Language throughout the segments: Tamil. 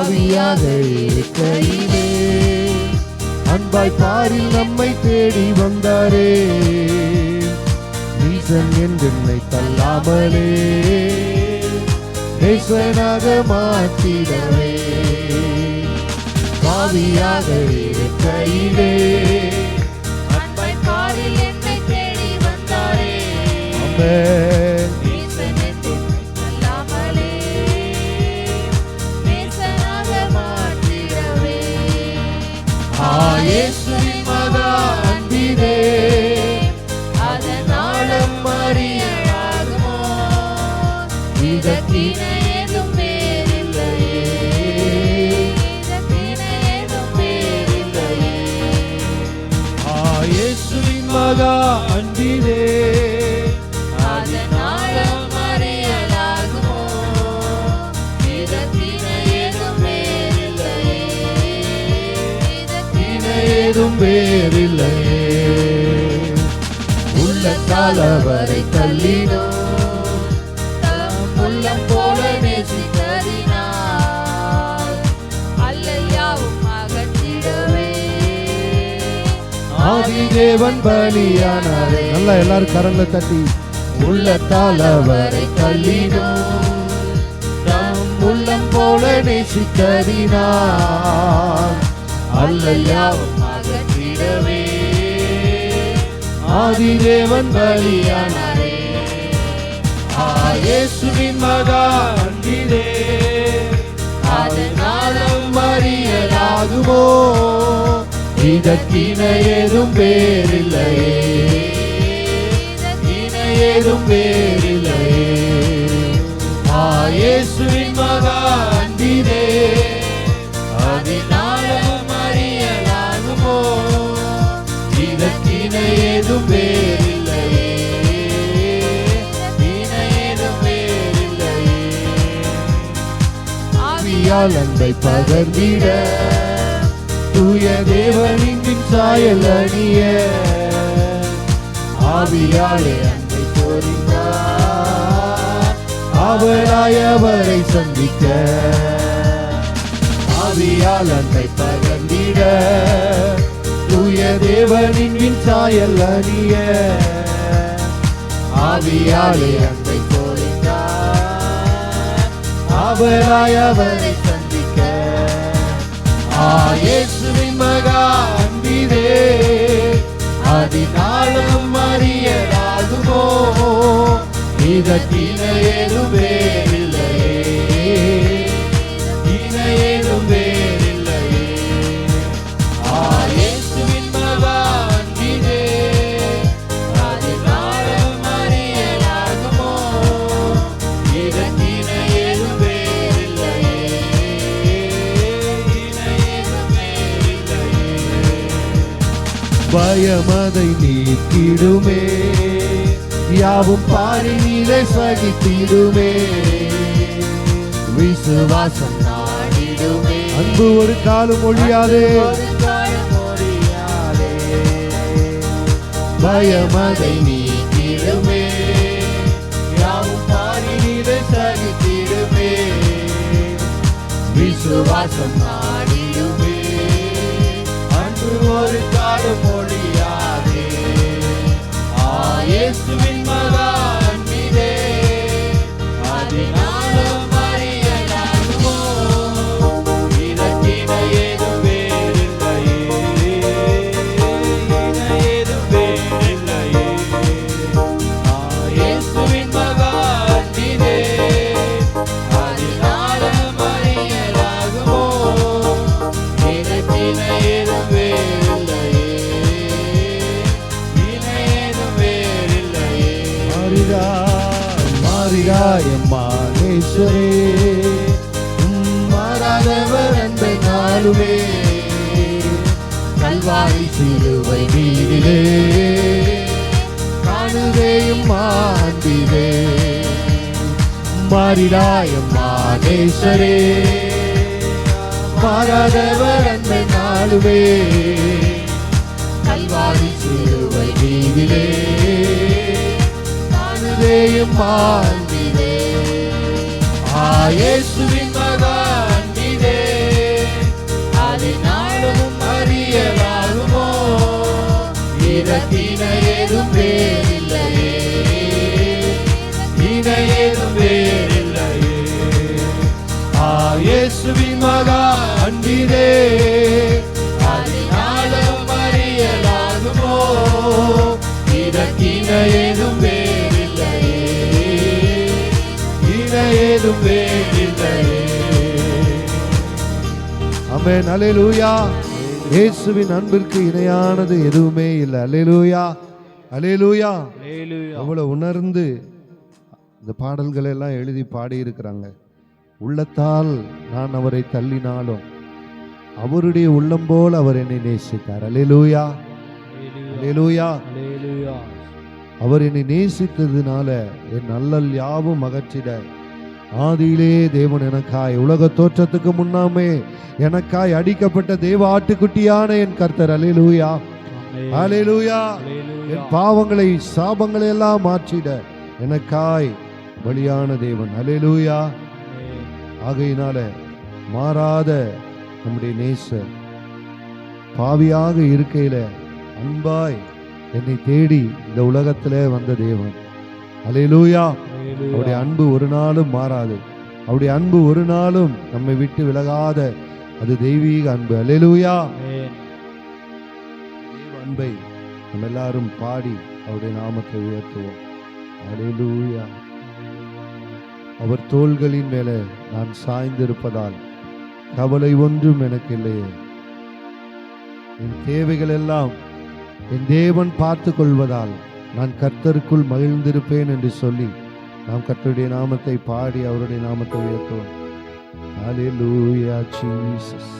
பாவியாக இருக்கையிலே அன்பாய் பாரில் நம்மை தேடி வந்தாரே. நீசன் என்றென்னை தள்ளாமலே நேசனாக மாற்றிடவே. பாவியாக இருக்கையிலே அன்பாய் பாரில் என்னை தேடி வந்தாரே. நேசன் என்றென்னை தள்ளாமலே நேசனாக மாற்றிடவே. இயேசுவின் மகா அன்பிலே அதனாலும் அறியலாகுமோ, இதற்கிணை ஏதும் வேறில்லையே, இதற்கிணை ஏதும் வேறில்லையே. இயேசுவின் மகா அன்பிலே அதனாலும் அறியலாகுமோ, இதற்கிணை ஏதும் வேறில்லையே, இதற்கிணை ஏதும் வேறில்லையே. உள்ளத்தால் அவரை தள்ளினோம், தம் உள்ளம் போல நேசித்ததினால் அல்லல் யாவும் அகற்றிடவே. ஆதிதேவன் பலியானாரே. நல்லா எல்லாரும் கரங்களை தட்டி. உள்ளத்தால் அவரை தள்ளினோம், தம் உள்ளம் போல நேசித்ததினால் அல்லல் யாவும் அகற்றிடவே. ஆதிதேவன் பலியானாரே. இயேசுவின் மகா அன்பிலே அதனாலும் அறியலாகுமோ, இதற்கிணை ஏதும் வேறில்லையே, இதற்கிணை ஏதும் வேறில்லையே. இயேசுவின் மகா அன்பிலே அதனாலும் அறியலாகுமோ, இதற்கிணை ஏதும் வேறில்லையே, இணை ஏதும் வேறில்லையே. ஆவியால் அன்பை பகர்ந்திட தூய தேவனின் சாயல் அணிய ஆவியாலே அன்பை தோறினார், அவராய் அவரை சந்திக்க. ஆவியால் அன்பை பகர்ந்திட தூய தேவனின் சாயல் அணிய ஆவியாலே அன்பை தோறினார், அவராய் அவரை சந்திக்க. இயேசுவின் மகா அன்பிலே அதனாலும் அறியலாகுமோ, இதற்கிணை ஏதும் வேறில்லையே, இணை ஏதும் வேறில்லையே. இயேசுவின் மகா அன்பிலே அதனாலும் அறியலாகுமோ, இதற்கிணை ஏதும் வேறில்லையே, இணை ஏதும் வேறில்லையே. பயமதை நீக்கிடுமே, யாவும் பாரினிலே சகித்திடுமே. விசுவாசம் நாடிடுமே, அன்பு ஒரு காலம் ஒழியாதே, பயமதை நீக்கிடுமே, யாவும் பாரினிலே சகித்திடுமே. விசுவாசம் நாடிடுமே, அன்பு ஒரு காலம் ஒழியாதே. இயேசுவின் மகா அன்பிலே அதனாலும் அறியலாகுமோ, இதற்கிணை ஏதும் வேறில்லையே, இணை ஏதும் வேறில்லையே. இயேசுவின் மகா அன்பிலே அதனாலும் அறியலாகுமோ, இதற்கிணை ஏதும் வேறில்லையே, இணை ஏதும் வேறில்லையே. மாறிடாய் மானேஸ்வரே, மாறாதவர் அன்பை நாளுமே. கல்வாரி சிலுவை நீரிலே காணுவேயும் மாண்டிலே. மாறிடாய் மானேஸ்வரே, மாறாதவர் அன்பை நாளுமே. கல்வாரி சிலுவை நீரிலே காணுவேயும் மாண்டிலே. இயேசுவின் மகா அன்பிலே ஏதும் வேறில்லையே, இணை ஏதும் வேறில்லையே. இயேசுவின் மகா அன்பிலே அதனாலும் அறியலாகுமோ, இதற்கு இணை ஏதும் வேறில்லையே, இணை ஏதும் வேறில்லையே. ஆமென். அல்லேலூயா. இயேசுவின் அன்பிற்கு இணையானது எதுவுமே இல்லை. அல்லேலூயா, அல்லேலூயா. அவ்வளவு உணர்ந்து இந்த பாடல்களை எல்லாம் எழுதி பாடி இருக்கிறாங்க. உள்ளத்தால் நான் அவரை தள்ளினாலும் அவருடைய உள்ளம் போல் அவர் என்னை நேசித்தார். அல்லேலூயா, அல்லேலூயா. அவர் என்னை நேசித்ததுனால என் அல்லல் யாவும் அகற்றிட ஆதியிலே தேவன் எனக்காய் உலக தோற்றத்துக்கு முன்னாமே எனக்காய் அடிக்கப்பட்ட தேவ ஆட்டுக்குட்டியான என் கர்த்தர். அல்லேலூயா, அல்லேலூயா. என் பாவங்களை சாபங்களை எல்லாம் மாற்றிட எனக்காய் பலியான தேவன். அல்லேலூயா. ஆகையினால மாறாத நம்முடைய நேசர் பாவியாக இருக்கையில அன்பாய் என்னை தேடி இந்த உலகத்திலே வந்த தேவன். அல்லேலூயா. அவருடைய அன்பு ஒரு நாளும் மாறாது. அவருடைய அன்பு ஒரு நாளும் நம்மை விட்டு விலகாத அது தெய்வீக அன்பு. அல்லேலூயா. தெய்வ அன்பை நம்ம எல்லாரும் பாடி அவருடைய நாமத்தை உயர்த்துவோம். அல்லேலூயா. அவர் தோள்களின் மேலே நான் சாய்ந்திருப்பதால் கவலை ஒன்றும் எனக்கு இல்லையே. என் தேவைகள் எல்லாம் என் தேவன் பார்த்து கொள்வதால் நான் கர்த்தருக்குள் மகிழ்ந்திருப்பேன் என்று சொல்லி நாம் கர்த்தருடைய நாமத்தை பாடி அவருடைய நாமத்தை உயர்த்துவோம். அல்லேலூயா ஜீசஸ்.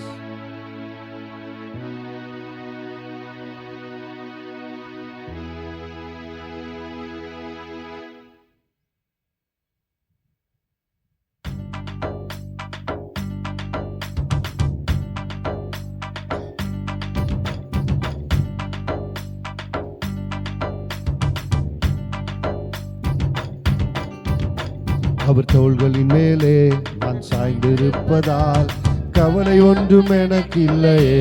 அவர் தோள்களின் மேலே நான் சாய்ந்திருப்பதால் கவலை ஒன்றும் எனக்கு இல்லையே.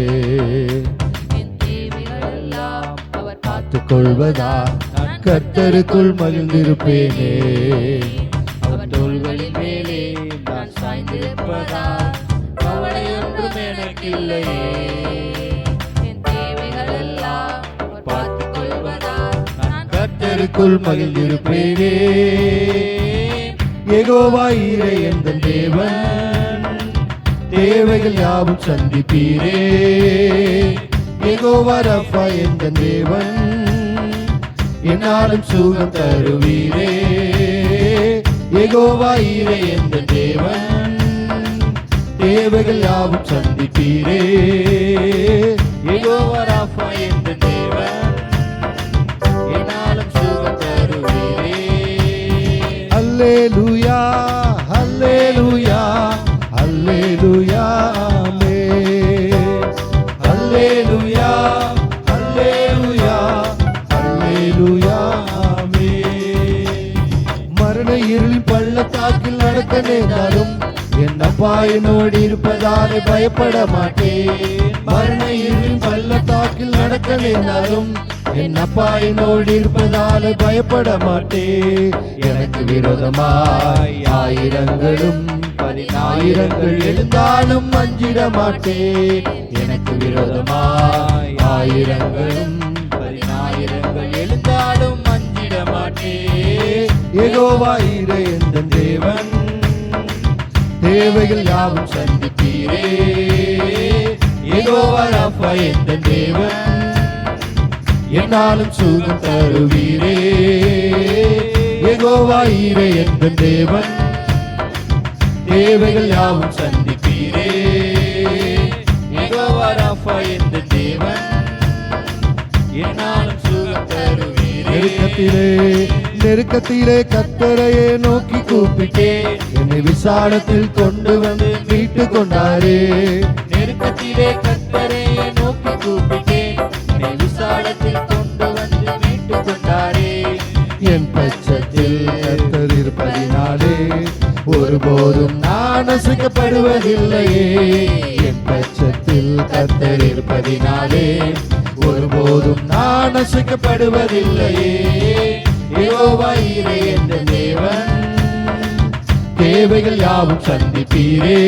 என் தேவைகளெல்லாம் அவர் பார்த்துக் கொள்வதால் நான் கர்த்தருக்குள் மகிழ்ந்திருப்பேனே. அவர் தோள்களின் மேலே நான் சாய்ந்திருப்பதால் கவலை ஒன்றும் எனக்கு இல்லையே. என் தேவைகளெல்லாம் அவர் பார்த்துக் கொள்வதால் நான் கர்த்தருக்குள் மகிழ்ந்திருப்பேனே. யெகோவா ஈரே எந்தன் தேவன், தேவைகள் யாவும் சந்திப்பீரே. யெகோவா ரஃபா எந்தன் தேவன், என்னாலும் சுகம் தருவீரே. யெகோவா ஈரே எந்தன் தேவன், தேவைகள் யாவும் சந்திப்பீரே. யெகோவா ரஃபா எந்தன் தேவன், என்னாலும் சுகம் தருவீரே. அல்லேலூயா, அல்லேலூயா, அல்லேலூயா, ஆமென். அல்லேலூயா, அல்லேலூயா, அல்லேலூயா, ஆமென். மரண இருளின் பள்ளத்தாக்கில் நடக்க நேர்ந்தாலும் என் அப்பா என்னோடு இருப்பதாலே பயப்பட மாட்டேன். மரண இருளின் பள்ளத்தாக்கில் நடக்க நேர்ந்தாலும் என் அப்பா என்னோடு இருப்பதாலே பயப்பட மாட்டேன். எனக்கு விரோதமாய் ஆயிரங்களும் 10,000 எழுந்தாலும் அஞ்சிட மாட்டேன். எனக்கு விரோதமாய் ஆயிரங்களும் 10,000 எழுந்தாலும் அஞ்சிட மாட்டேன். யெகோவா ஈரே எந்தன் தேவன், தேவைகள் யாவும் சந்திப்பீரே. யெகோவா ரஃபா எந்தன் தேவன், என்னாலும் சுகம் தருவீரே. யெகோவா ஈரே எந்தன் தேவன், தேவைகள் யாவும் சந்திப்பீரே. யெகோவா ரஃபா எந்தன் தேவன், என்னாலும் சுகம் தருவீரே. நெருக்கத்திலே கர்த்தரையே நோக்கி கூப்பிட்டேன், என்னை விசாலத்தில் கொண்டு வந்து மீட்டு கொண்டாரே. நெருக்கத்திலே கர்த்தரையே நோக்கி கூப்பிட்டேன், என்னை விசாலத்தில் கொண்டு வந்து மீட்டு கொண்டாரே. என் பட்சத்தில் கர்த்தர் இருப்பதினாலே ஒருபோதும் நான் அசைக்கப்படுவதில்லையே. என் பட்சத்தில் கர்த்தர் இருப்பதினாலே ஒருபோதும் நான் நான் அசைக்கப்படுவதில்லையே. யெகோவா ஈரே என்ற தேவன், தேவைகள் யாவும் சந்திப்பீரே.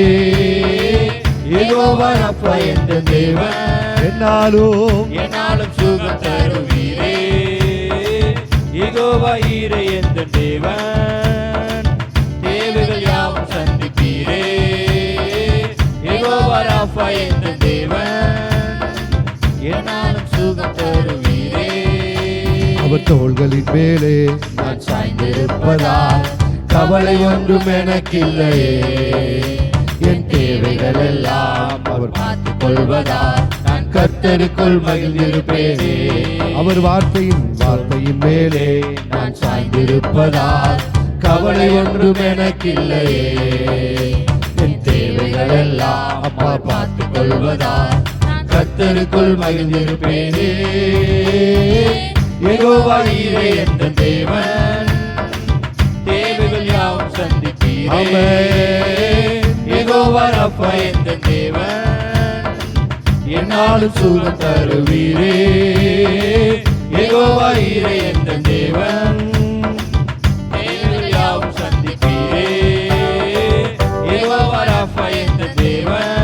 யெகோவா ரப்பா என்ற தேவன், என்னாலும் சுகம் தருவீரே. யெகோவா ஈரே என்ற தேவன், தேவைகள் யாவும் சந்திப்பீரே. யெகோவா ரப்பா என்ற தேவன், என்னாலும் சுகம் தருவீரே. அவர் தோள்களின் மேலே நான் சாய்ந்திருப்பதால் கவலை ஒன்றும் எனக்கில்லையே. என் தேவைகள் எல்லாம் அவர் பார்த்துக் கொள்வதால் நான் கர்த்தருக்குள் மகிழ்ந்திருப்பேனே. அவர் வார்த்தையின் மேலே நான் சாய்ந்திருப்பதால் கவலை ஒன்றும் எனக்கில்லையே. என் தேவைகள் எல்லாம் அப்பா பார்த்துக் கொள்வதால் கர்த்தருக்குள் மகிழ்ந்திருப்பேனே. யெகோவா ஈரே என்ற தேவன், தேவைகள் யாவும் சந்திப்பீரே. யெகோவா ரப்பா என்ற தேவன், என்னாலும் சுகம் தருவீரே. யெகோவா ஈரே என்ற தேவன், தேவைகள் யாவும் சந்திப்பீரே. யெகோவா ரப்பா என்ற தேவன்,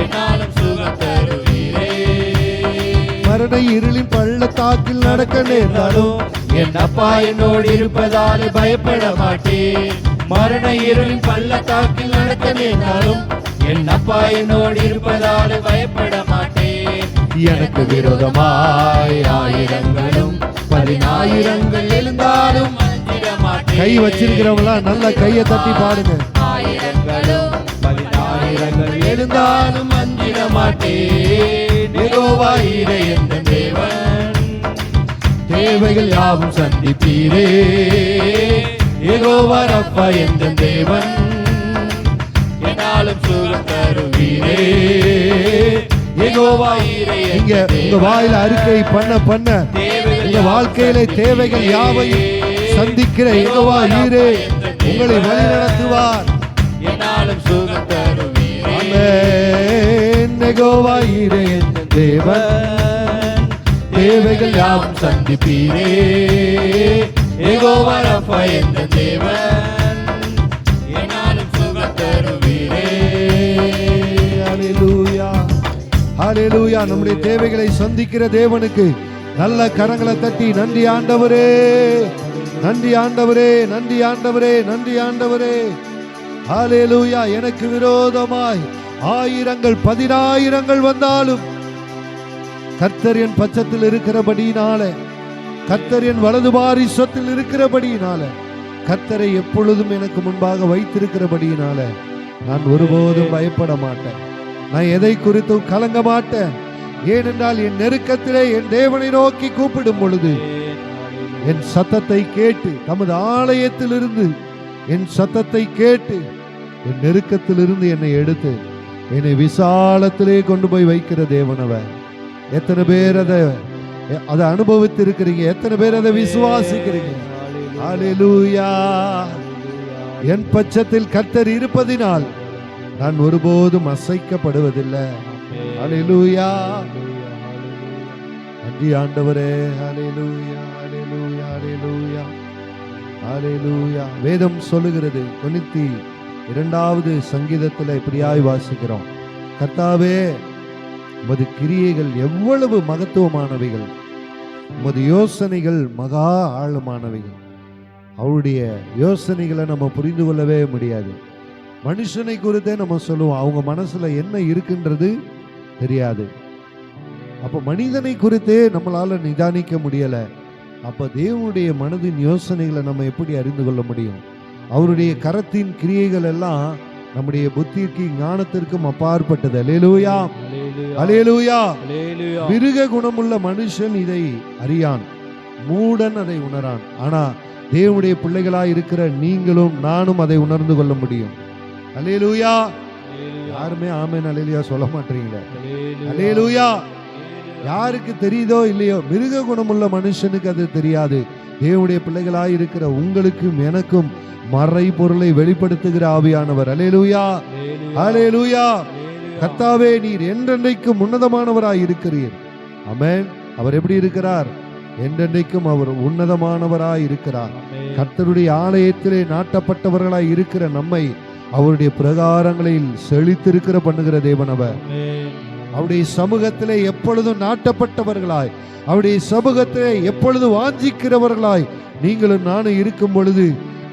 என்னாலும் சுகம் தருவீரே. மரண இருளின் பள்ளத்தாக்கில் நடக்க நேர்ந்தாலும் என் அப்பா என்னோடு இருப்பதால் பயப்பட மாட்டேன். மரண இருளின் பள்ளத்தாக்கில் நடக்க நேர்ந்தாலும் என் அப்பா என்னோடு இருப்பதால் பயப்பட மாட்டேன். எனக்கு விரோதமாய் ஆயிரங்களும் 10,000 எழுந்தாலும் அஞ்சிட மாட்டேன். கை வச்சிருக்கிறவங்களா நல்ல கையை தட்டி பாடுங்க. ஆயிரங்களும் 10,000 எழுந்தாலும் அஞ்சிட மாட்டேன். யெகோவா ஈரே என்ற தேவன், தேவைகள் யாவும் சந்திப்பீரே. யெகோவா ரப்பா என்ற தேவன், என்னாலும் சுகம் தருவீரே. யெகோவா ஈரே நீங்க உங்க வாயில அறிக்கை பண்ண உங்க வாழ்க்கையிலே தேவைகள் யாவையும் சந்திக்கிற யெகோவா ஈரே உங்களை வழி நடத்துவார். என்னாலும் சுகம் தருவீரே. ஆமென். யெகோவா ஈரே என்ற தேவன், தேவைகள் யாவும் சந்திப்பீரே. யெகோவா ரப்பா என்ற தேவன், என்னாலும் சுகம் தருவீரே. ஹல்லேலூயா, ஹல்லேலூயா. நம்முடைய தேவைகளை சந்திக்கிற தேவனுக்கு நல்ல கரங்களை தட்டி நன்றி ஆண்டவரே, நன்றி ஆண்டவரே, நன்றி ஆண்டவரே, நன்றி ஆண்டவரே. ஹல்லேலூயா. எனக்கு விரோதமாய் 1000 10,000 வந்தாலும் கர்த்தர் என் பட்சத்தில் இருக்கிறபடியினால, கர்த்தர் என் வலது பாரிசத்தில் இருக்கிறபடியினால, கர்த்தரை எப்பொழுதும் எனக்கு முன்பாக வைத்திருக்கிறபடியினால நான் ஒருபோதும் பயப்பட மாட்டேன். நான் எதை குறித்தும் கலங்க மாட்டேன். ஏனென்றால் என் நெருக்கத்திலே என் தேவனை நோக்கி கூப்பிடும் பொழுது என் சத்தத்தை கேட்டு, தமது ஆலயத்திலிருந்து என் சத்தத்தை கேட்டு என் நெருக்கத்திலிருந்து என்னை எடுத்து என்னை விசாலத்திலே கொண்டு போய் வைக்கிற தேவனவர். எத்தனை பேர் அதை அனுபவித்திருக்கிறீங்க? எத்தனை பேர் அதை விசுவாசிக்கிறீங்க? ஹல்லேலூயா. என் பட்சத்தில் கர்த்தர் இருப்பதினால் நான் ஒருபோதும் அசைக்கப்படுவதில்லை. ஹல்லேலூயா. நன்றி ஆண்டவரே. ஹல்லேலூயா, ஹல்லேலூயா, ஹல்லேலூயா, ஹல்லேலூயா. வேதம் சொல்லுகிறது 92வது சங்கீதத்தில் இப்படியாய் வாசிக்கிறோம். கர்த்தாவே, உமது கிரியைகள் எவ்வளவு மகத்துவமானவைகள், உமது யோசனைகள் மகா ஆழமானவைகள். அவருடைய யோசனைகளை நம்ம புரிந்து கொள்ளவே முடியாது. மனுஷனை குறித்தே நம்ம சொல்லுவோம், அவங்க மனசுல என்ன இருக்குன்றது தெரியாது. அப்ப மனிதனை குறித்தே நம்மளால நிதானிக்க முடியல. அப்ப தேவனுடைய மனதின் யோசனைகளை நம்ம எப்படி அறிந்து கொள்ள முடியும்? அவருடைய கரத்தின் கிரியைகள் எல்லாம் நம்முடைய புத்திக்கு ஞானத்திற்கும் அப்பாற்பட்டது. அல்லேலூயா, அல்லேலூயா. மிருக குணமுள்ள மனுஷன் இதை அறியான், மூடன் அதை உணரான். ஆனா தேவனுடைய பிள்ளைகளாய் இருக்கிற நீங்களும் நானும் அதை உணர்ந்து கொள்ள முடியும். அல்லேலூயா. யாருமே ஆமென் அல்லேலூயா சொல்ல மாட்டீங்களே. அல்லேலூயா. யாருக்கு தெரியுதோ இல்லையோ, மிருக குணமுள்ள மனுஷனுக்கு அது தெரியாது. தேவனுடைய பிள்ளைகளாய் இருக்கிற உங்களுக்கும் எனக்கும் மறை பொருளை வெளிப்படுத்துகிற ஆவியானவர். அல்லேலூயா, அல்லேலூயா. கர்த்தாவே, நீர் என்றென்றைக்கும் உன்னதமானவராய் இருக்கிறீர். ஆமென். அவர் எப்படி இருக்கிறார்? என்றென்றைக்கும் அவர் உன்னதமானவராய் இருக்கிறார். கர்த்தருடைய ஆலயத்திலே நாட்டப்பட்டவர்களாய் இருக்கிற நம்மை அவருடைய பிரகாரங்களில் செழித்திருக்கிற பண்ணுகிற தேவன் அவர். அவருடைய சமூகத்திலே எப்பொழுதும் நாட்டப்பட்டவர்களாய், அவருடைய சமூகத்திலே எப்பொழுது வாஞ்சிக்கிறவர்களாய் நீங்களும் நானும் இருக்கும் பொழுது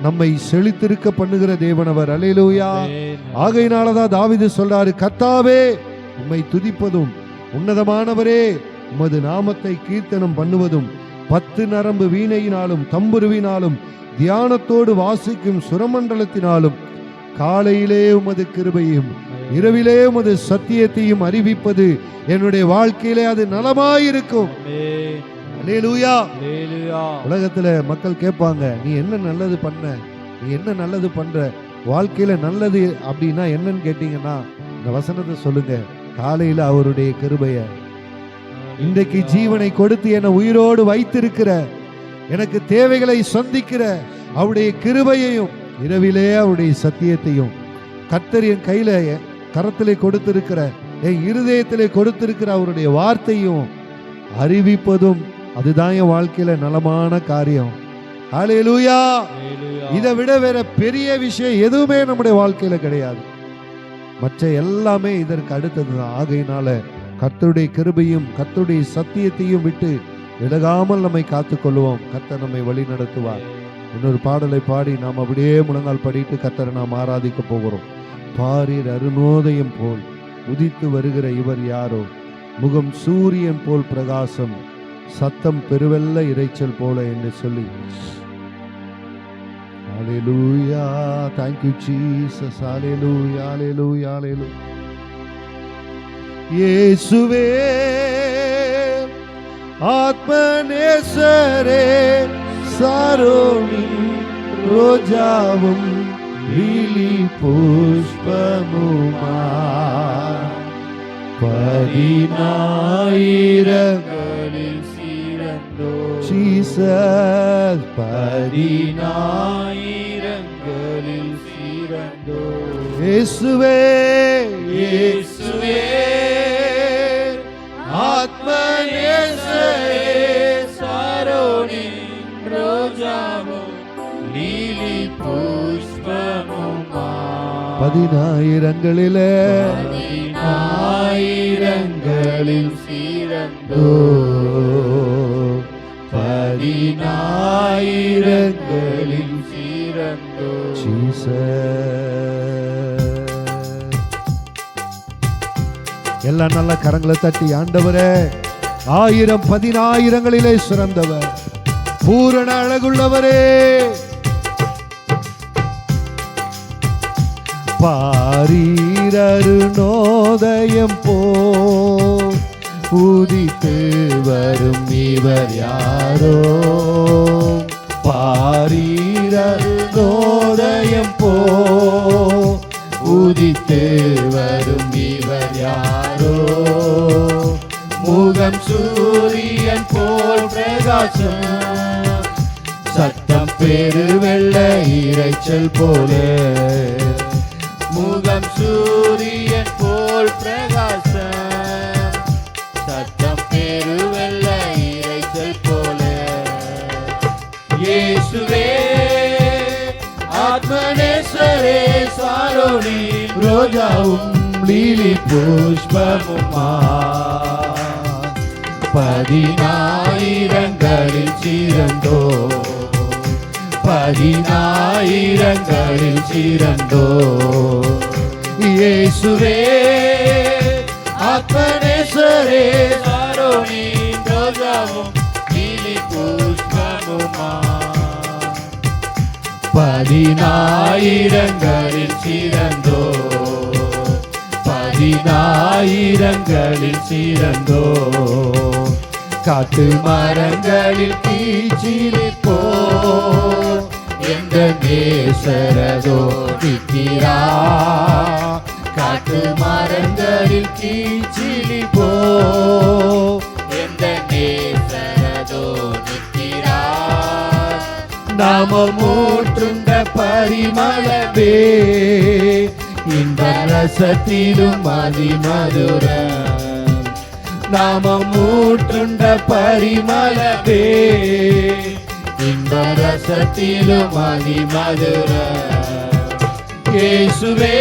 நம்மை செழித்திருக்க பண்ணுகிற தேவன் அவர். அல்லேலூயா. ஆகையினாலதான் தாவீது சொல்றாரு, கர்த்தாவே உம்மை துதிப்பதும் உன்னதமானவரே உமது நாமத்தை கீர்த்தனம் பண்ணுவதும் 10 நரம்பு வீணையினாலும் தம்புருவினாலும் தியானத்தோடு வாசிக்கும் சுரமண்டலத்தினாலும் காலையிலே உமது கிருபையும் இரவிலே உமது சத்தியத்தையும் அறிவிப்பது என்னுடைய வாழ்க்கையிலே அது நலமாயிருக்கும். அல்லேலூயா. உலகத்துல மக்கள் கேட்பாங்க, நீ என்ன நல்லது பண்ண, நீ என்ன நல்லது பண்ற, வாழ்க்கையில நல்லது அப்படின்னா என்னன்னு கேட்டீங்கன்னா இந்த வசனத்தை சொல்லுங்க. காலையில அவருடைய கிருபைய, இன்றைக்கு ஜீவனை கொடுத்து என்னை உயிரோடு வைத்திருக்கிற, எனக்கு தேவைகளை சந்திக்கிற அவருடைய கிருபையையும் இரவிலே அவருடைய சத்தியத்தையும், கர்த்தர் என் கையில கரத்திலே கொடுத்திருக்கிற, என் இருதயத்திலே கொடுத்திருக்கிற அவருடைய வார்த்தையும் அறிவிப்பதும் அதுதான் என் வாழ்க்கையில நலமான காரியம். ஹல்லேலூயா. இதை விட வேற பெரிய விஷயம் எதுவுமே நம்முடைய வாழ்க்கையில கிடையாது. மற்ற எல்லாமே இதற்கு அடுத்ததுதான். ஆகையினால கர்த்தருடைய கிருபையும் கர்த்தருடைய சத்தியத்தையும் விட்டு விலகாமல் நம்மை காத்துக்கொள்வோம். கர்த்தர் நம்மை வழி நடத்துவார். இன்னொரு பாடலை பாடி நாம் அப்படியே முழங்கால் படிட்டு கர்த்தரை நாம் ஆராதிக்க போகிறோம். பாரீர் அருணோதயம் போல் உதித்து வருகிற இவர் யாரோ, முகம் சூரியன் போல் பிரகாசம், சத்தம் பெருவெல்ல இரைச்சல் போல என்று சொல்லி. ஹல்லேலூயா. Thank you Jesus. ஹல்லேலூயா, ஹல்லேலூயா, ஹல்லேலூயா. இயேசுவே ஆத்மநேசரே, சாரோனின் ரோஜாவும் லீலி புஷ்பமுமா, 10,000 ஜீசஸ், 10,000 சீரந்தோ. இயேசுவே இயேசுவே ஆத்மநேசரே, சாரோனின் ரோஜாவும் லீலி புஷ்பமுமா, 10,000 சீரந்தோ. 10,000 சீரந்தோ. எல்லா நல்ல கரங்களை தட்டி ஆண்டவரே, 1000 10,000 சிறந்தவர், பூரண அழகுள்ளவரே, பாரீர் அருணோதயம் போல் உதித்து வரும் இவர் யாரோ, பாரீர் அருணோதயம் போல் உதித்து வரும் இவர் யாரோ, முகம் சூரியன் போல் பிரகாசம், சத்தம் பெருவெள்ள இரைச்சல் போல, முகம் சூரியன் போல் பிரகாசம், சத்தம் பெருவெள்ள இரைச்சல் போல. இயேசுவே ஆத்மநேசரே, சாரோனின் ரோஜாவும் லீலி புஷ்பமுமா, 10,000 சிறந்தோ, 10,000 சிறந்தோ. இயேசுவே ஆத்மநேசரே, சாரோனின் ரோஜாவும் லீலி புஷ்பமுமா, 10,000 சிறந்தோ, 10,000 சிறந்தோ. காட்டு மரங்களில் கீச்சிலிப்போ எந்த நேசரதோ நிற்கிறா, காட்டு மரங்களில் கீச்சிலிப்போ எந்த நேசரதோ நிற்கிறா, நாமமூற்றுண்ட பரிமளவே, இந்த ரசத்திலும் அதிமதுரம், நாமம் ஊற்றுண்ட பரிமளவே இன்ப ரசத்திலும் அதிமதுர இயேசுவே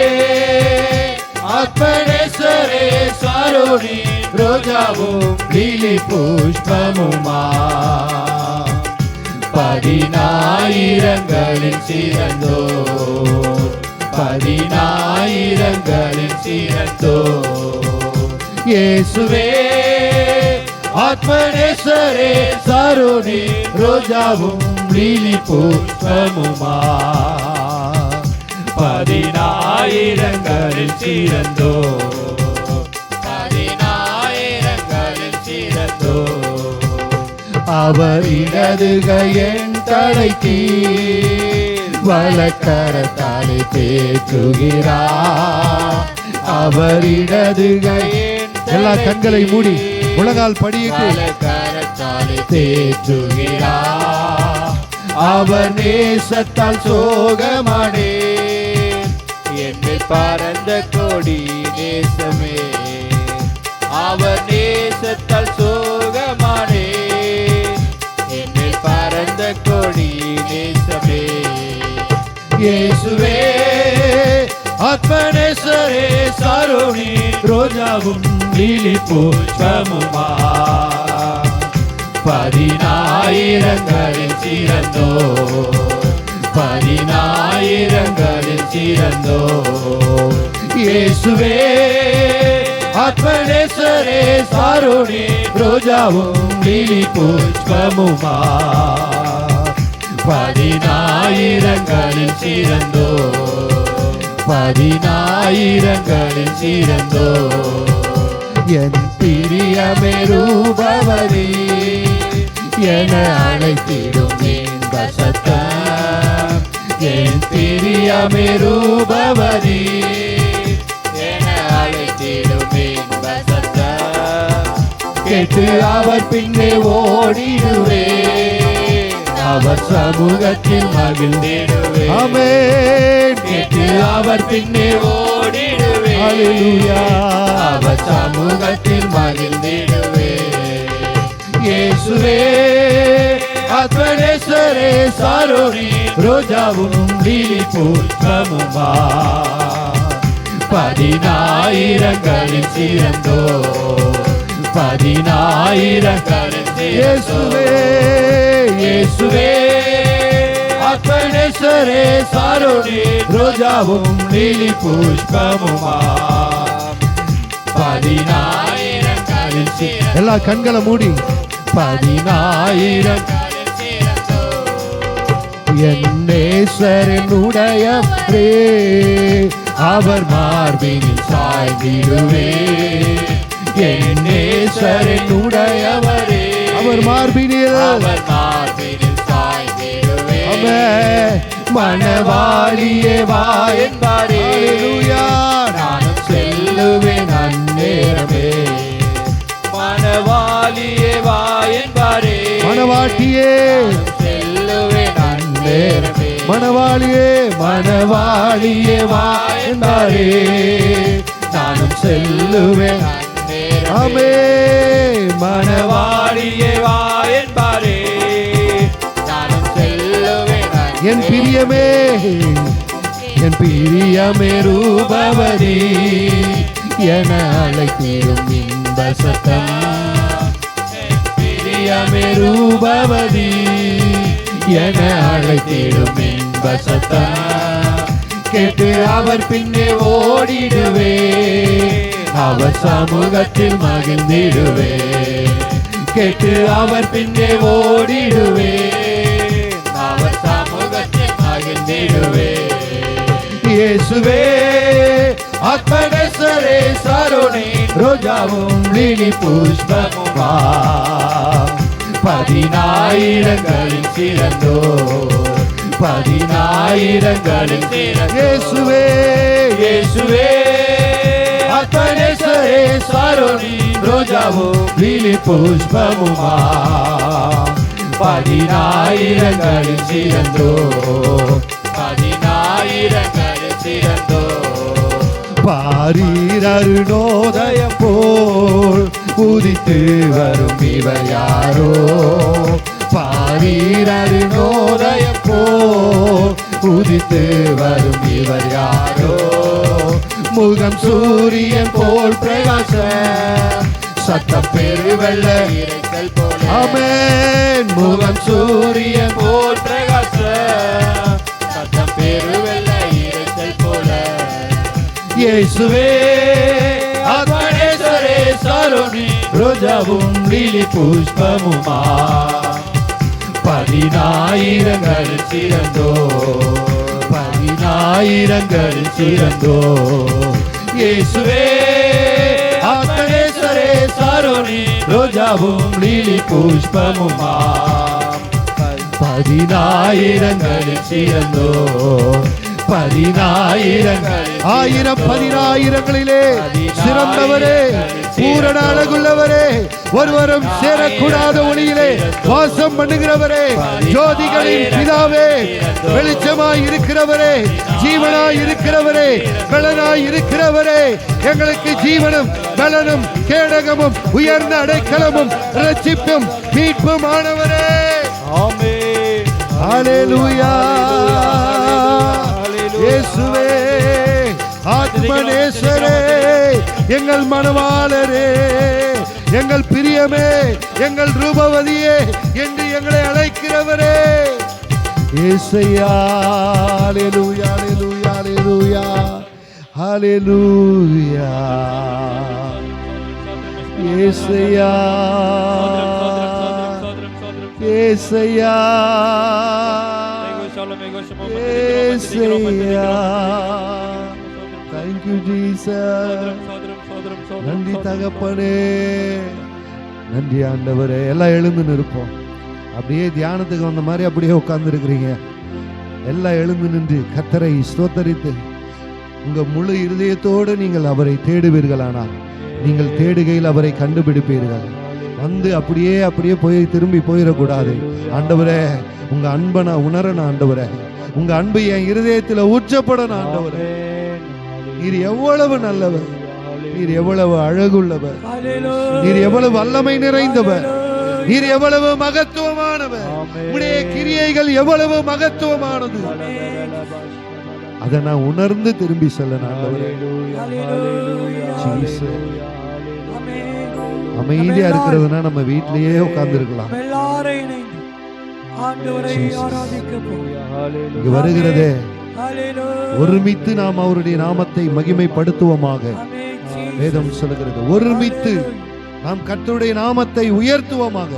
ஆத்மநேசரே சாரோனி ரோஜாவும் லிலி புஷ்பமுமா பதினாயிரங்களில் சிறந்தோ பதினாயிரங்களில் சிறந்தோ இயேசுவே ஆத்மநேசரே சாரோனி ரோஜாவும் லிலி புஷ்பமுமா பதினாயிரங்களில் சிறந்தோ பதினாயிரங்களில் சிறந்தோ அவர் இடது கையன் தலைக்கு வலக்கரத்தாலே தேற்றுகிறார் அவர் இடது கையன் எல்லா கண்களை மூடி முழங்கால் படியிட்டு வலக்கரத்தாலே தேற்றுகிறார் அவர் நேசத்தால் சோகமானே என்னை பரந்த கொடி நேசமே அவர் நேசத்தால் சோகமானே என்னை பரந்த கொடி நேசமே இயேசுவே ஆத்மநேசரே சாரோனி ரோஜாவும் லிலி புஷ்பமுமா பதினாயிரங்களில் சிறந்தோ பதினாயிரங்களில் சிறந்தோ இயேசுவே ஆத்மநேசரே சாரோனி ரோஜாவும் லிலி புஷ்பமுமா பதினாயிரங்களில் சிறந்தோ பதினாயிரங்களில் சிறந்தோ என் பிரியமே ரூபவதி என அழைத்திடும் இன்ப சத்தம் என் பிரியமே ரூபவதி என அழைத்திடும் இன்ப சத்தம் கேட்டு அவர் பின்னே ஓடிடுவே அவர் சமூகத்தில் மகிழ்ந்திடுவே ஆமென் கேட்டு அவர் பின்னே ஓடிடுவே ஹல்லேலூயா அவர் சமூகத்தில் மகிழ்ந்திடுவே இயேசுவே ஆத்மநேசரே சாரோனி ரோஜாவும் லிலி புஷ்பமுமா பதினாயிரங்களில் சிறந்தோ பதினாயிரங்களில் இயேசுவே இயேசுவே ஆத்மநேசரே சாரோனி ரோஜாவும் லிலி புஷ்பமுமா பதினாயிரங்களில் சிறந்தோ எல்லா கண்களை மூடி பதினாயிரங்களில் சிறந்தோ என் நேசரனுடையவரே அவர் மார்பினில் சாய்ந்திடுவே என் நேசரனுடையவரே அவர் மார்பினில் அவர் மார்பினில் சாய்ந்திடுவே ஆமென் மணவாளியே வா என்பாரே ஹல்லேலூயா நானும் செல்லுவேன் அந்நேரமே மணவாளியே வா என்பாரே மணவாட்டியே செல்லுவேன் அந்நேரமே மணவாளியே மணவாளியே வா என்பாரே நானும் செல்லுவேன் அந்நேரமே ஆமென் மணவாளியே வா என்பாரே நானும் செல்லுவேன் என் பிரியமே என் பிரியமே ரூபவதி என அழைத்திடும் இன்ப சத்தம் என் பிரியமே ரூபவதி என அழைத்திடும் இன்ப சத்தம் கேட்டு அவர் பின்னே ஓடிடுவே அவர் சமூகத்தில் மகிழ்ந்திடுவே கேட்டு அவர் பின்னே ஓடிடுவே அவர் சமூகத்தில் மகிழ்ந்திடுவே இயேசுவே ஆத்மநேசரே சாரோனி ரோஜாவும் லிலி புஷ்பமுமா பதினாயிரங்களில் சிறந்தோ பதினாயிரங்களில் சிறந்தோ இயேசுவே இயேசுவே ஆத்மநேசரே சாரோனி ரோஜாவும் லிலி புஷ்பமுமா பதினாயிரங்களில் சிறந்தோ பதினாயிரங்களில் சிறந்தோ பாரீர் அருணோதயம் போல் உதித்து வரும் இவர் யாரோ பாரீரரு நோதயம் போ உதித்து வரும் இவர் யாரோ முகம் சூரியன் போல் பிரகாச சத்தம் பெருவெள்ள இரைச்சல் போல ஆமென் முகம் சூரியன் போல் பிரகாச சத்தம் பெருவெள்ள இரைச்சல் போல இயேசுவே ஆத்மனேஸ்வரே சாரோனி ரோஜாவும் லீலி புஷ்பமுமா பதினாயிரங்களில் சிறந்தோ பதினாயிரங்களில் சிறந்தோ இயேசுவே ஆத்மனேஸ்வரே சாரோனி ரோஜாவும் லீலி புஷ்பமுமா பதினாயிரங்களில் சிறந்தோ பதினாயிரங்களில் ஆயிரம் பதினாயிரங்களிலே சிறந்தவரே பூரண அழகுள்ளவரே ஒருவரும் சேரக்கூடாத ஒளியிலே வாசம் பண்ணுகிறவரே ஜோதிகளின் பிதாவே வெளிச்சமாய் இருக்கிறவரே ஜீவனாய் இருக்கிறவரே பலனாய் இருக்கிறவரே எங்களுக்கு ஜீவனும் பலனும் கேடகமும் உயர்ந்த அடைக்கலமும் இரட்சிப்பும் மீட்பும் ஆனவரே ஆமென் ஹல்லேலூயா இயேசுவே ஆத்மனேஸ்வரே எங்கள் மணவாளரே எங்கள் பிரியமே எங்கள் ரூபவதியே என்று எங்களை அழைக்கிறவரே இயேசையா ஹல்லேலூயா ஹல்லேலூயா ஹல்லேலூயா இயேசையா இயேசையா Thank you, Jesus. நன்றி தகப்பனே நன்றி ஆண்டவரே எல்லாம் எழுந்து நிற்போம் அப்படியே தியானத்துக்கு வந்த மாதிரி அப்படியே உட்கார்ந்து இருக்கிறீங்க எல்லாம் எழுந்து நின்று கர்த்தரை ஸ்தோத்தரித்து உங்க முழு இருதயத்தோடு நீங்கள் அவரை தேடுவீர்களானால் நீங்கள் தேடுகையில் அவரை கண்டுபிடிப்பீர்கள் வந்து அப்படியே போய் திரும்பி போயிடக்கூடாது ஆண்டவரே உங்க அன்பை நான் உணரணும் ஆண்டவரே உங்க அன்பு என் இருதயத்துல ஊற்றப்படணும் ஆண்டவரே நீர் எவ்வளவு நல்லவர் நீர் எவ்வளவு அழகுள்ளவர் நீர் எவ்வளவு வல்லமை நிறைந்தவர் நீர் எவ்வளவு மகத்துவமானவர் உம்முடைய கிரியைகள் எவ்வளவு மகத்துவமானது அதை நான் உணர்ந்து திரும்பி செல்லணும் ஆண்டவரே அமைதியா இருக்கிறதுனா நம்ம வீட்டிலேயே உட்கார்ந்து இருக்கலாம் இங்க வருகிறதே ஒருமித்து நாம் அவருடைய நாமத்தை மகிமைப்படுத்துவோமாக வேதம் சொல்லுகிறது ஒருமித்து நாம் கர்த்தருடைய நாமத்தை உயர்த்துவோமாக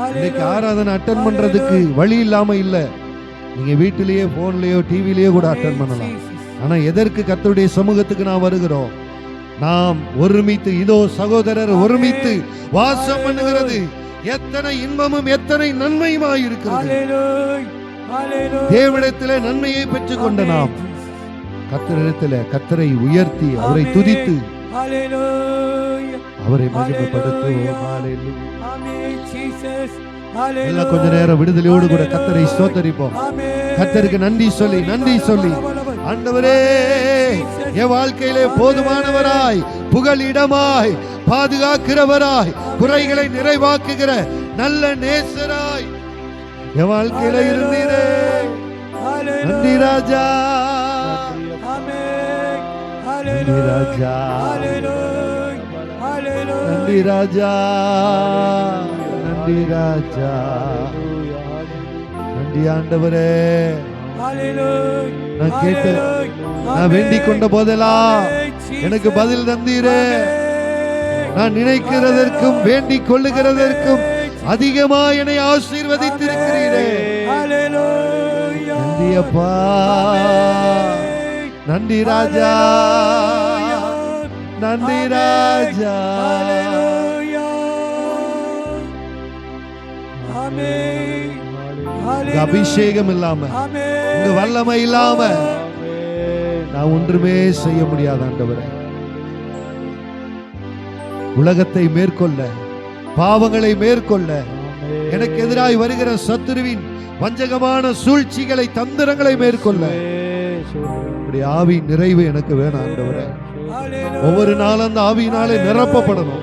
இன்னைக்கு ஆராதனை அட்டன் பண்றதுக்கு வழி இல்லாம இல்ல நீங்க வீட்டிலேயே போன்லயோ டிவிலயோ கூட அட்டன் பண்ணலாம் ஆனா எதற்கு கர்த்தருடைய சமூகத்துக்கு நாம் வருகிறோம் நாம் ஒருமித்து இதோ சகோதரர் ஒருமித்து வாசம் பண்ணுகிறது எத்தனை இன்பமும் எத்தனை நன்மையுமாய் இருக்கிறது தேவனிடத்திலே நன்மையை பெற்றுக் கொண்ட நாம் கர்த்தரிடத்திலே கர்த்தரை உயர்த்தி அவரை துதித்து அவரை மகிமைப்படுத்துவோம் எல்லாம் கொஞ்ச நேரம் விடுதலையோடு கூட கர்த்தரை ஸ்தோத்தரிப்போம் கர்த்தருக்கு நன்றி சொல்லி ஆண்டவரே என் வாழ்க்கையிலே போதுமானவராய் புகலிடமாய் பாதுகாக்கிறவராய் குறைகளை நிறைவாக்குகிற நல்ல நேசராய் என் வாழ்க்கையில இருந்தீரே நன்றி ராஜா நன்றி ராஜா நன்றி ராஜா நன்றி ராஜா நன்றி ஆண்டவரே நான் கேட்டு நான் வேண்டிக் கொண்ட போதெல்லாம் எனக்கு பதில் தந்தீரே நான் நினைக்கிறதற்கும் வேண்டிக் கொள்ளுகிறதற்கும் அதிகமா என்னை ஆசீர்வதித்திருக்கிறீரே நன்றி அப்பா நன்றி ராஜா நன்றி ராஜா அபிஷேகம் இல்லாம உங்க வல்லமை இல்லாம நான் ஒன்றுமே செய்ய முடியாது ஆண்டவரே உலகத்தை மேற்கொள்ள பாவங்களை மேற்கொள்ள எனக்கு எதிராய் வருகிற சத்துருவின் வஞ்சகமான சூழ்ச்சிகளை தந்திரங்களை மேற்கொள்ள ஆவி நிறைவு எனக்கு வேணும் ஆண்டவரே ஒவ்வொரு நாளும் அந்த ஆவியினாலே நிரப்பப்படணும்.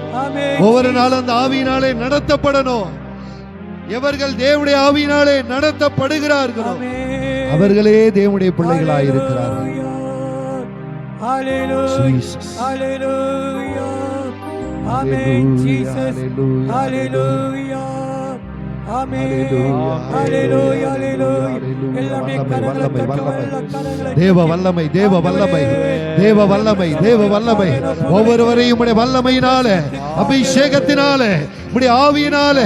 ஒவ்வொரு நாளும் அந்த ஆவியினாலே நடத்தப்படணும். எவர்கள் தேவனுடைய ஆவியினாலே நடத்தப்படுகிறார்களோ அவர்களே தேவனுடைய பிள்ளைகளாய் இருக்கிறார்கள். Jesus. Amen. Jesus. Hallelujah. தேவ வல்லமை, தேவ வல்லமை, தேவ வல்லமை, தேவ வல்லமை ஒவ்வொருவரையும் உம்முடைய வல்லமையினால, அபிஷேகத்தினால, உம்முடைய ஆவியினால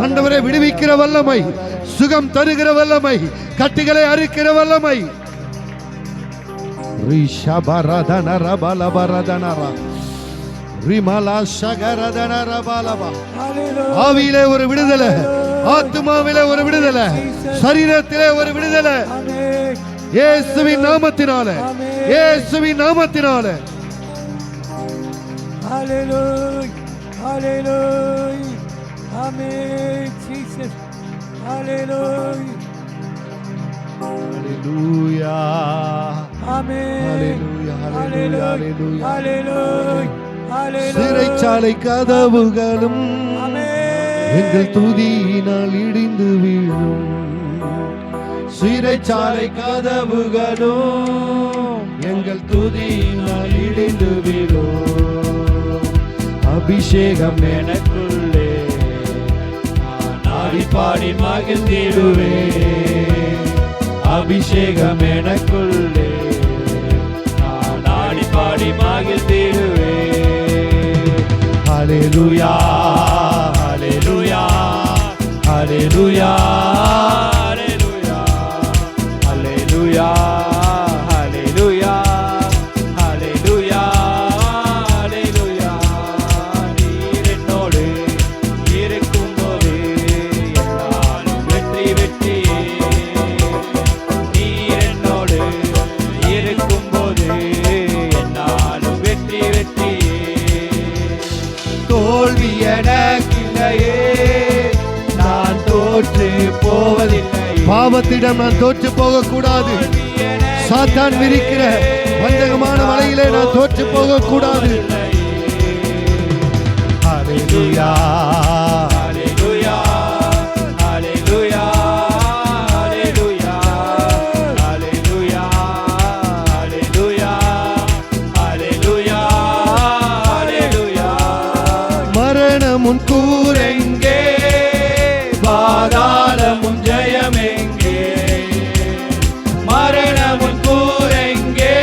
ஆண்டவரை விடுவிக்கிற வல்லமை, சுகம் தருகிற வல்லமை, கட்டுகளை அறுக்கிற வல்லமை. ஆவியிலே ஒரு விடுதலை, ஆத்துமாவிலே ஒரு விடுதலை, சரீரத்திலே ஒரு விடுதலை. இயேசுவின் நாமத்தினாலே, இயேசுவின் நாமத்தினாலே. Hallelujah. Hallelujah. Amen. Jesus. Hallelujah. Hallelujah. Amen. Hallelujah. Hallelujah. Hallelujah. Hallelujah. சிறைச்சாலை கதவுகளும் எங்கள் துதியினால் இடிந்து வீழும். சிறைச்சாலை கதவுகளும் எங்கள் துதியினால் இடிந்து வீழும். அபிஷேகம் எனக்குள்ளே நான் ஆடி பாடி மகிழ்ந்திடுவேன். அபிஷேகம் எனக்குள்ளே நான் ஆடி பாடி மகிழ்ந்திடுவேன். ஹல்லேலூயா, ஹல்லேலூயா, ஹல்லேலூயா, ஹல்லேலூயா, ஹல்லேலூயா, ஹல்லேலூயா, ஹல்லேலூயா. நீர் என்னோடு இருக்கும்போது என்னாலும் வெற்றி வெற்றியே. நீர் என்னோடு இருக்கும்போது என்னாலும் வெற்றி வெற்றியே. தோல்வி எனக்கில்லையே, நான் தோற்று போவதில்லை. பாவத்திடம் நான் தோற்று போக கூடாது. சாத்தான் விரிக்கிற வஞ்சகமான வலையிலே நான் தோற்று போக கூடாது. ஹல்லேலூயா, Hallelujah. Hallelujah. Hallelujah. Hallelujah. Hallelujah. Hallelujah. Hallelujah. மரணமும் கூரெங்கே, பாதாளமும் ஜெயமெங்கே. மரணமும் கூரெங்கே,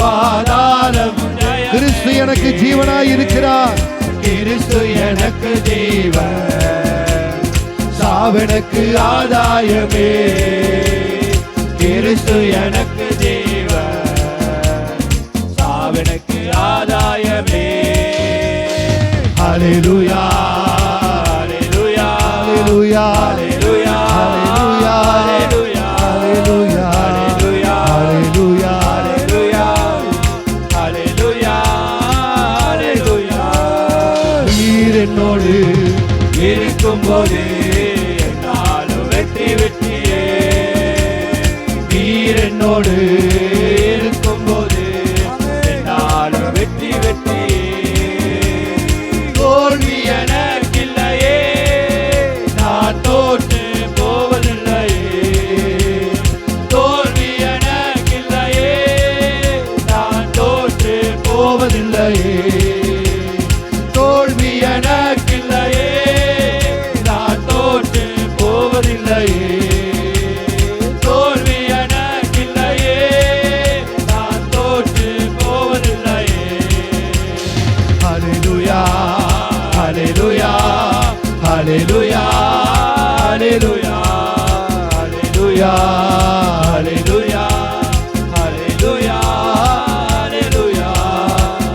பாதாளமும் ஜெயம். கிறிஸ்து எனக்கு ஜீவனாய் இருக்கிறார். கிறிஸ்து எனக்கு ஜீவன், சாவெனக்கு ஆதாயமே. கிறிஸ்து எனக்கு ஜீவன், சாவெனக்கு ஆதாயமே. ஹல்லேலூயா, ஹல்லேலூயா. ஹல்லேலூயா, ஹல்லேலூயா. ஹல்லேலூயா, ஹல்லேலூயா. ஹல்லேலூயா, ஹல்லேலூயா. ஹல்லேலூயா. ஹல்லேலூயா. ஹல்லேலூயா. நீர் என்னோடு இருக்கும்போது என்னாலும் வெற்றி வெற்றியே. நீர் என்னோடு இருக்கும்போது என்னாலும் வெற்றி வெற்றியே. தோல்வி எனக்கில்லையே, நான் தோற்று போவதில்லையே. தோல்வி எனக்கில்லையே, நான் தோற்று போவதில்லையே. தோல்வி எனக்கில்லையே, நான் தோற்று போவதில்லையே. தோல்வி எனக்கில்லையே, நான் தோற்று போவதில்லையே. ஹல்லேலூயா, ஹல்லேலூயா, ஹல்லேலூயா, ஹல்லேலூயா, ஹல்லேலூயா, ஹல்லேலூயா, ஹல்லேலூயா, ஹல்லேலூயா,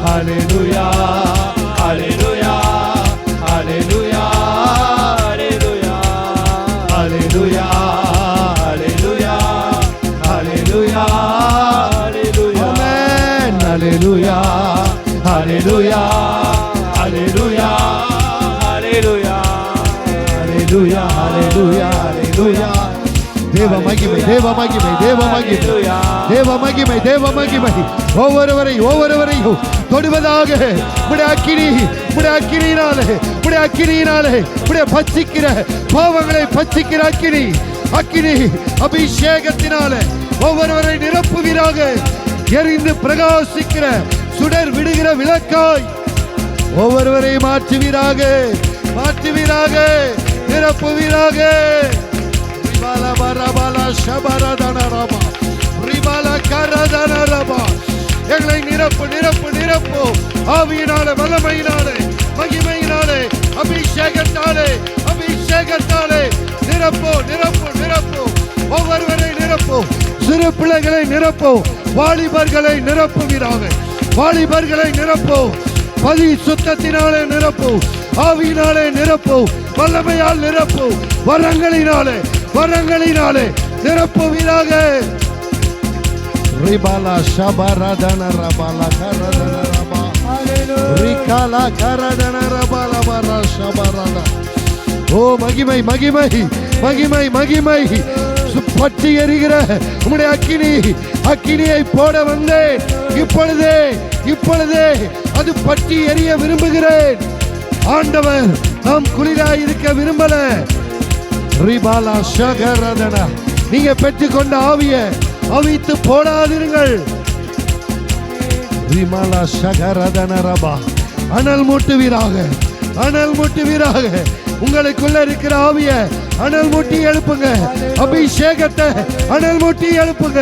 ஹல்லேலூயா, ஹல்லேலூயா, ஹல்லேலூயா, ஹல்லேலூயா, ஹல்லேலூயா, ஹல்லேலூயா. ஆமென். ஹல்லேலூயா, ஹல்லேலூயா, ஹல்லேலூயா, ஹல்லேலூயா, ஹல்லேலூயா, ஹல்லேலூயா, ஹல்லேலூயா. தேவ மகிமை, தேவ மகிமை, தேவ மகிமை, தேவ மகிமை, தேவ மகிமை ஒவ்வொருவரையும் தொடுவதாக உம்முடைய அக்கினி, உம்முடைய அக்கினியினாலே, உம்முடைய அக்கினியினாலே, உம்முடைய பட்சிக்கிற பாவங்களை பட்சிக்கிற அக்கினி, அக்கினி அபிஷேகத்தினாலே ஒவ்வொருவரை நிரப்புவீராக. எரிந்து பிரகாசிக்கிற சுடர் விடுகிற விளக்காய் ஒவ்வொருவரை மாற்றுவீராக, மாற்றுவீராக, நிரப்புவீராக. எங்களை நிரப்பு, நிரப்பு, நிரப்பு. ஆவியினாலே, வல்லமையினாலே, மகிமையினாலே, அபிஷேகத்தாலே, அபிஷேகத்தாலே நிரப்பு, நிரப்பு, நிரப்பு. ஒவ்வொருவரை நிரப்பு. சிறு பிள்ளைகளை நிரப்பு. வாலிபர்களை நிரப்புவீராக, வாலிபர்களை நிரப்பு. பரிசுத்தத்தினாலே நிரப்பு, ஆவியினாலே நிரப்பு, வல்லமையால் நிரப்பு, வரங்களினாலே, வரங்களினாலே நிரப்புவீராக. ரிபாலா ஷபரதன ரபாலா கரதன ரபா ரிகாலா கரதன ரபாலா பரா ஷபரதா. ஓ மகிமை, மகிமை, மகிமை, மகிமை. பற்றி எரிகிற உம்முடைய அக்கினி, அக்கினியை போட வந்தேன். இப்பொழுதே, இப்பொழுதே அது பற்றி எரிய விரும்புகிறேன். ஆண்டவர் நாம் குளிராய் இருக்க விரும்பல. ரிபாலா ஷகரதன. நீங்க பெற்றுக்கொண்ட ஆவிய அவித்து போடாதீர்கள். ரிமாலா ஷகரதன ரபா. அனல் மூட்டுவீராக, அனல் மூட்டுவீராக. உங்களுக்குள்ள இருக்கிற ஆவிய அனல் மூட்டி எழுப்புங்க. அபிஷேகத்தை அனல் மூட்டி எழுப்புங்க.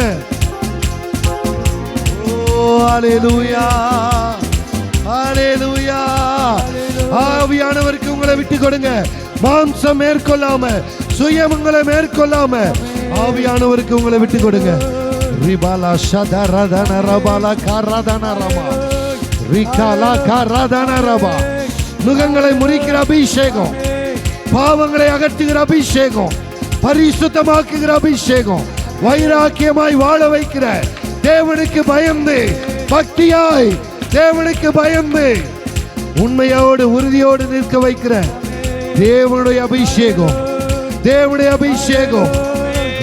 ஓ ஹல்லேலூயா, ஹல்லேலூயா. ஆவியானவருக்கு உங்களை விட்டு கொடுங்க. மாம்சம் மேற்கொள்ளாம, சுயம் உங்களை மேற்கொள்ளாம ஆவியானவருக்கு உங்களை விட்டு கொடுங்க. ரிபாலா ஷதரதன ரபாலா கரதன ரபா ரிகாலா கரதன ரபா. நுகங்களை முறிக்கிற அபிஷேகம், பாவங்களை அகற்றுகிற அபிஷேகம், பரிசுத்தமாக்குகிற அபிஷேகம், வைராக்கியமாய் வாழ வைக்கிற, தேவனுக்கு பயந்து பக்தியாய் தேவனுக்கு பயந்து உண்மையோடு உறுதியோடு நிற்க வைக்கிற தேவனுடைய அபிஷேகம், தேவனுடைய அபிஷேகம்.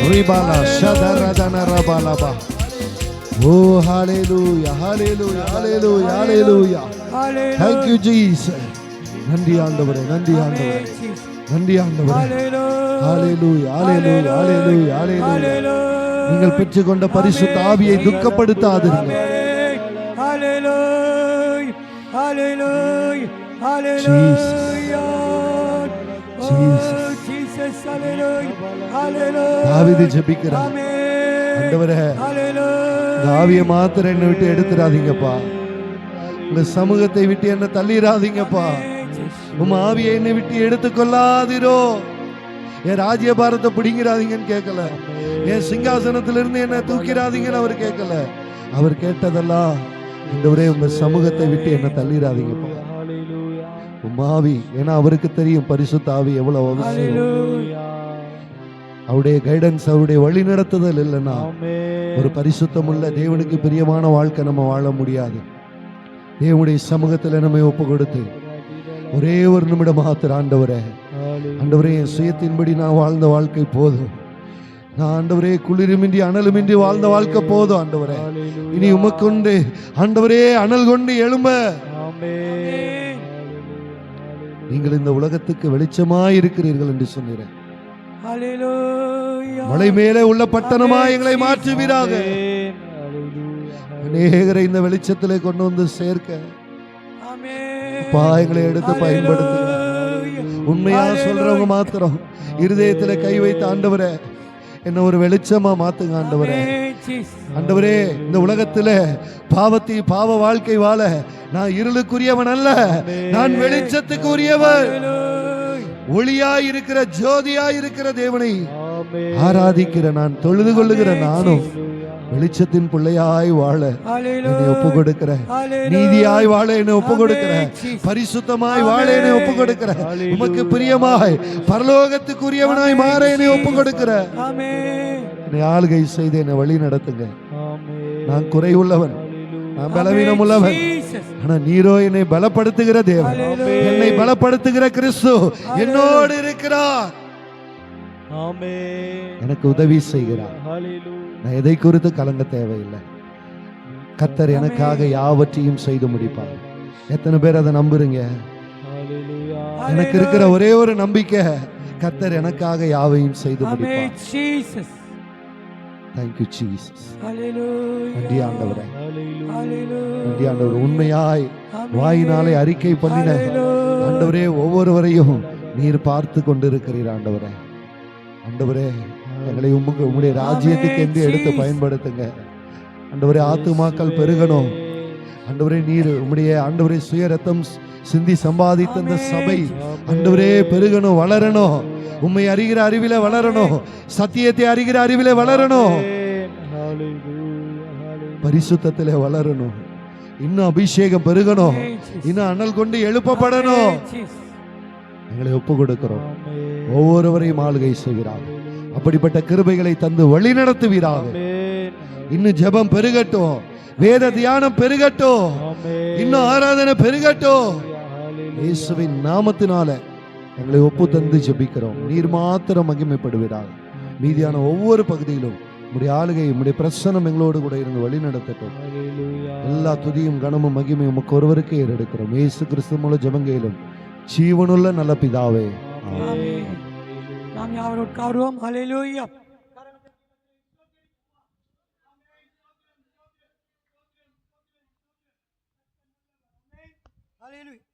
ரிபாலா ஷதரதன ரபாலபா. ஓ ஹalleluya, ஹalleluya, ஹalleluya, ஹalleluya. Thank you Jesus. நன்றி ஆண்டவரே, நன்றி ஆண்டவரே, நன்றி ஆண்டவரே. ஹalleluya, ஹalleluya, ஹalleluya, ஹalleluya. நீங்கள் பெற்றுக்கொண்ட பரிசுத்த ஆவியை துக்கப்படுத்தாதீர்கள். ஹalleluya, ஹalleluya, ஹalleluya. Jesus, ஹalleluya, ஹalleluya. தாவீது ஜெபிக்கிறார். ஆண்டவரே, இந்த ஆவியை மாத்திரம் என்னை விட்டு எடுத்துறாதீங்கப்பா. இந்த சமூகத்தை விட்டு என்ன தள்ளிராதீங்கப்பா. உம் ஆவியை என்னை விட்டு எடுத்துக்கொள்ளாதீரோ. என் ராஜ்யபாரத்தை பிடிங்கிறாதீங்கன்னு கேட்கல. என் சிங்காசனத்திலிருந்து என்ன தூக்கிறாதீங்கன்னு அவர் கேட்கல. அவர் கேட்டதெல்லாம், ஆண்டவரே உங்க சமூகத்தை விட்டு என்ன தள்ளிராதீங்கப்பா. உம் ஆவி, ஏன்னா அவருக்கு தெரியும் பரிசுத்த ஆவி எவ்வளவு அவசியம். அவருடைய கைடன்ஸ், அவருடைய வழி நடத்துதல் இல்லைன்னா ஒரு பரிசுத்தமுள்ள தேவனுக்கு பிரியமான வாழ்க்கை நம்ம வாழ முடியாது. தேவனுடைய சமூகத்தில் நம்மை ஒப்பு கொடுத்து ஒரே ஒரு நிமிடம் மாத்திர, ஆண்டவரே, ஆண்டவரே என் சுயத்தின்படி நான் வாழ்ந்த வாழ்க்கை போதும். நான் ஆண்டவரே குளிருமின்றி அனலுமின்றி வாழ்ந்த வாழ்க்கை போதும். ஆண்டவரே, இனி உமக்கொண்டு ஆண்டவரே அனல் கொண்டு எழும்ப. நீங்கள் இந்த உலகத்துக்கு வெளிச்சமாய் இருக்கிறீர்கள் என்று சொன்னீர்கள். மலை மேலே உள்ள பட்டணமாய் எங்களை மாற்றுவீராக. அநேகரை இந்த வெளிச்சத்திலே கொண்டு வந்து சேர்க்க எங்களை எடுத்து பயன்படுத்துங்க. உண்மையா சொல்றவங்க மாத்திரம் இருதயத்துல கை வைத்து, ஆண்டவரே என்ன ஒரு வெளிச்சமா மாத்துங்க. ஆண்டவரே, ஆண்டவரே இந்த உலகத்துல பாவ வாழ்க்கை வாழ நான் இருளுக்குரியவன் அல்ல, நான் வெளிச்சத்துக்கு உரியவன். ஒளியாய் இருக்கிற, ஜோதியாய் இருக்கிற தேவனை ஆராதிக்கிற நான், தொழுது கொள்ளுகிற நானும் வெளிச்சத்தின் பிள்ளையாய் வாழ என்னை ஒப்பு கொடுக்கிற, நீதியாய் வாழ என்னை ஒப்பு கொடுக்கிற, பரிசுத்தமாய் வாழ என்னை ஒப்பு கொடுக்கிற, உமக்கு பிரியமாய் பரலோகத்துக்குரியவனாய் மாற என்னை ஒப்பு கொடுக்கிற. என்னை ஆளுகை செய்து என்னை வழி நடத்துங்க. நான் குறைவுள்ளவன், நான் பலவீனம் உள்ளவன். ஆனா நீரோ என்னை பலப்படுத்துகிற தேவன், என்னை பலப்படுத்துகிற கிறிஸ்து என்னோடு இருக்கிறார். ஆமென். எனக்கு உதவி செய்கிறார். ஹalleluya. நான் எதை குறித்து கலங்க தேவையில்லை. கர்த்தர் எனக்காக யாவற்றையும் செய்து முடிப்பார். எத்தனை பேர் அதை நம்புறீங்க? ஹalleluya. எனக்கு இருக்கிற ஒரே ஒரு நம்பிக்கை, கர்த்தர் எனக்காக யாவையும் செய்து Amen, முடிப்பார். Jesus. Thank you Jesus. Hallelujah. நன்றி ஆண்டவரே, ஹalleluya. Hallelujah. நன்றி ஆண்டவர். உண்மையாய் Amen. வாயினாலே அறிக்கை பண்ணின Hallelujah. ஆண்டவரே, ஒவ்வொருவரையும் நீர் பார்த்து கொண்டிருக்கிறீர் ஆண்டவரே. ஆண்டவரே, எங்களை உம்முடைய ராஜ்யத்துக்கு என்று எடுத்து பயன்படுத்துங்க ஆண்டவரே. ஆத்துமாக்கள் பெருகணும் ஆண்டவரே. நீர் உம்முடைய ஆண்டவரே சுய ரத்தம் சிந்தி சம்பாதித்த இந்த சபை ஆண்டவரே பெருகணும், வளரணும். உம்மை அறிகிற அறிவில வளரணும், சத்தியத்தை அறிகிற அறிவில வளரணும், பரிசுத்தத்திலே வளரணும். இன்னும் அபிஷேகம் பெருகணும், இன்னும் அனல் கொண்டு எழுப்பப்படணும். எங்களை ஒப்பு கொடுக்கிறோம். ஒவ்வொருவரையும் ஆளுகை செய்கிறார். அப்படிப்பட்ட கிருபைகளை தந்து வழி நடத்துவீராக. இன்னும் ஜெபம் பெருகட்டும், வேத தியானம் பெருகட்டும், இன்னும் ஆராதனை பெருகட்டும். இயேசுவின் நாமத்தினால எங்களை ஒப்பு தந்து ஜெபிக்கிறோம். நீர் மாத்திரம் மகிமைப்படுவீராக. மீதியான ஒவ்வொரு பகுதியிலும் உம்முடைய ஆளுகை, உம்முடைய பிரசன்னம் எங்களோடு கூட இருந்து வழி நடத்தட்டும். எல்லா துதியும் கனமும் மகிமையும் உமக்கு ஒருவருக்கே ஏறெடுக்கிறோம். இயேசு கிறிஸ்து மூலம் ஜெபங்கேலும் ஜீவனுள்ள நல்ல பிதாவே, ஆமென். ஆமென். நாம் யாவரும் உட்காருவோம். ஹalleluya. ஹalleluya.